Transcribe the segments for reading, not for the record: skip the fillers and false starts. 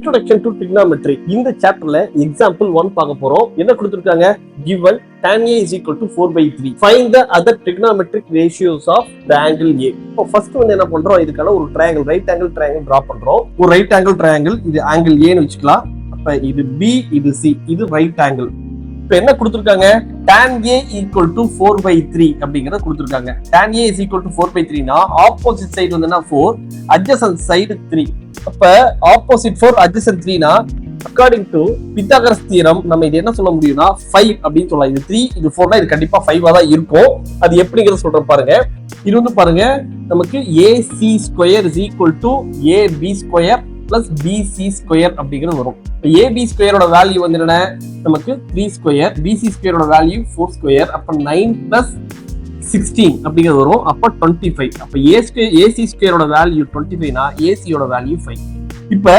Introduction to trigonometry. இந்த சாப்டர்ல example 1 பார்க்க போறோம். என்ன கொடுத்திருக்காங்க? Given tan A is equal to 4/3. Find the other trigonometric ratios of the angle A. இப்போ ஃபர்ஸ்ட் வந்து என்ன பண்றோம்? இதுக்கான ஒரு triangle, right angle triangle draw பண்றோம். ஒரு ரைட் ஆங்கிள் ட்ரையாங்கிள், இது ஆங்கிள் A ன்னு வெச்சுக்கலாம். அப்ப இது B, இது C, இது ரைட் ஆங்கிள். இப்போ என்ன கொடுத்திருக்காங்க? tan A equal to 4/3 அப்படிங்கறத கொடுத்திருக்காங்க. tan A is equal to 4/3 னா ஆப்போசிட் சைடு வந்து என்ன 4, adjacent சைடு 3. அப்ப ஆப்போசிட் 4 adjacent 3 னா அக்கார்டிங் டு பித்தாகரஸ் தியரம் நம்ம இது என்ன சொல்ல முடியும்னா 5 அப்படின்னு சொல்லலாம். இது 3 இது 4 னா இது கண்டிப்பா 5 தான் இருக்கும். அது எப்படிங்கறத சொல்றேன் பாருங்க. இது வந்து பாருங்க நமக்கு AC² is equal to AB² plus BC² அப்படிங்கிறது வரும். AB² ஓட வேல்யூ வந்து என்ன? நமக்கு 3², BC² ஓட வேல்யூ 4². அப்ப 9 plus 16 அப்படிங்கிறது வரும். அப்ப 25. அப்ப AC² ஓட வேல்யூ 25 னா AC ஓட வேல்யூ 5. இப்ப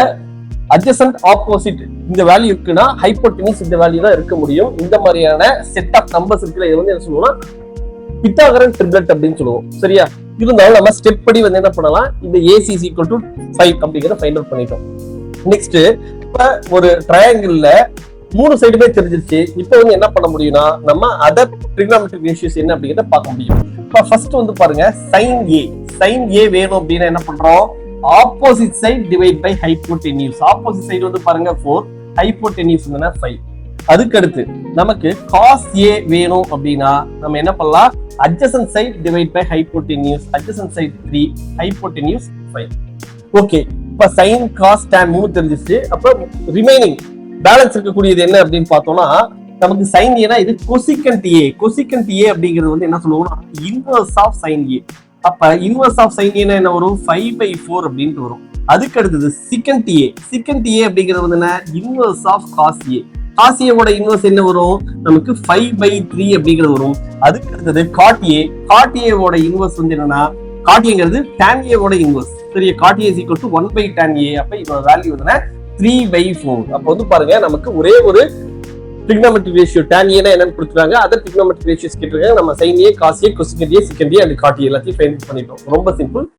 adjacent opposite இந்த வேல்யூ இருக்குன்னா ஹைப்போடெனியூஸ் இந்த வேல்யூ தான் இருக்க முடியும். இந்த மாதிரியான செட் ஆஃப் நம்பர்ஸ் இருக்குல்ல, இது வந்து என்ன சொல்லுவோம்னா பித்தாகரன் ட்ரிப்லெட் அப்படின்னு சொல்லுவோம். சரியா? இருந்தாலும் நம்ம ஸ்டெப் படி வந்து என்ன பண்ணலாம், இந்த AC is equal to 5 அப்படிங்கறத ஃபைண்ட் அவுட் பண்ணிட்டோம். நெக்ஸ்ட் இப்ப ஒரு ட்ரையாங்கிள்ல 3 சைடுமே தெரிஞ்சிருச்சு. இப்போ வந்து என்ன பண்ண முடியும்னா நம்ம அதர் ட்ரிகோனோமெட்ரிக் ரேஷியோஸ் என்ன அப்படிங்கறத பார்க்க முடியும். இப்ப ஃபர்ஸ்ட் வந்து பாருங்க sin A வேணும் அப்படின்னா என்ன பண்றோம்? Opposite side divide by hypotenuse. Opposite side வந்து பாருங்க 4, ஹைப்போடெனியூஸ் வந்து 5. அதுக்கு அடுத்து நமக்கு cos A வேணும் அப்படின்னா நம்ம என்ன பண்ணலாம்? adjacent side divide by hypotenuse. adjacent side 3, hypotenuse 5. Okay, இப்ப sin cos tan 3 தெரிஞ்சிச்சு. அப்ப ரிமைனிங் பேலன்ஸ் இருக்கக்கூடியது என்ன அப்படின்னு பார்த்தோம்னா நமக்கு sin A னா இது cosecant A. cosecant A அப்படிங்கிறது வந்து என்ன சொல்லுவோம்னா inverse of sin A. அப்ப inverse of sin A னா என்ன வரும்? 5/4 அப்படின்ட்டு வரும். அதுக்கு அடுத்தது secant A. secant A அப்படிங்கிறது வந்து என்ன? inverse of cos A. cos A ஓட இன்வெர்ஸ் என்ன வரும்? நமக்கு 5/3 அப்படிங்கிறது வரும். அதுக்கு அடுத்தது cot A. cot A ஓட இன்வெர்ஸ் வந்து என்னன்னா cot A ங்கிறது tan A ஓட இன்வெர்ஸ். சரியா? cot A is equal to 1/tan A. அப்ப இதோட வேல்யூ வந்து 3/4. அப்ப வந்து பாருங்க நமக்கு ஒரே ஒரு trigonometric ratio tan A னா என்னன்னு கொடுத்துறாங்க. அதர் trigonometric ratios கேட்டிருக்காங்க. நம்ம sin A, cos A, cosecant A, secant A and cot A எல்லாத்தையும் ஃபைண்ட் பண்ணிட்டோம். ரொம்ப சிம்பிள்.